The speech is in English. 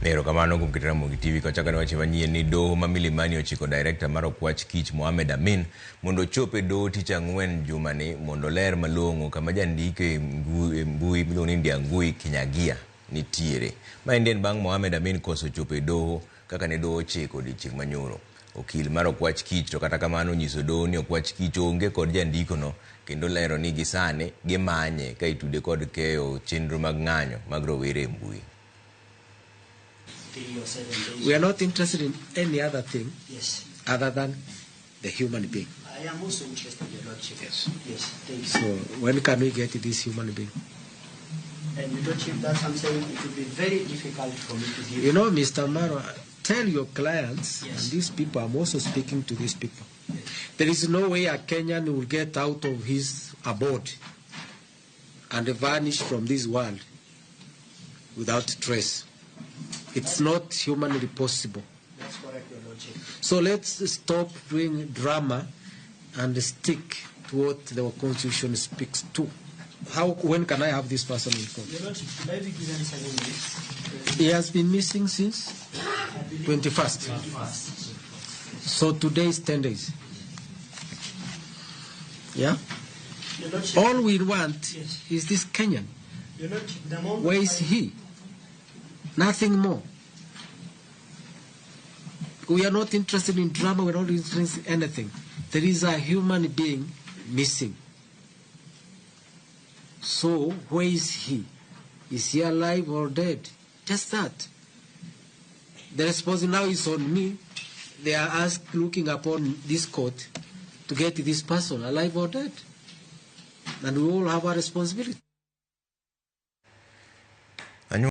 Nero kamano kumkitira Mugi TV kwa chaka na wachivanyie ni Doho mamilimani ochiko director maro kwach kich Mohammed Amin mondo chope Doho ticha ngwen jumani mondo ler malongo kama jandike mbui miloni Ndiangui Kianyaga ni tiere maenden bang Mohammed Amin koso chope Doho kaka ne Doho chiko di chik manyoro okil maro kwach kich to kata kamano nyiso Doho ni okwach kich onge kod jandiko no kendo lero ni gisane gimanye ka itude kod keyo chenro mag ng'anyo mag rowere mbui. We are not interested in any other thing other than the human being. I am also interested in your Lordship. Yes. Yes, thank you. So when can we get this human being? And your Lordship, that's I'm saying it will be very difficult for me to give. You know, Mr. Maro, tell your clients, Yes. and these people, I'm also speaking to these people. Yes. There is no way a Kenyan will get out of his abode and vanish from this world without trace. It's not humanly possible. That's correct, your Lordship. So let's stop doing drama and stick to what the Constitution speaks to. When can I have this person in court? Your Lordship, should I be given 7 minutes? He has been missing since 21st. So today is 10 days. Yeah? Your Lordship, All we want Yes. is this Kenyan. Your Lordship, the amount Where is he? Nothing more. We are not interested in drama. We are not interested in anything. There is a human being missing. So where is he? Is he alive or dead? Just that. The responsibility now is on me. They are looking upon this court to get this person alive or dead. And we all have a responsibility.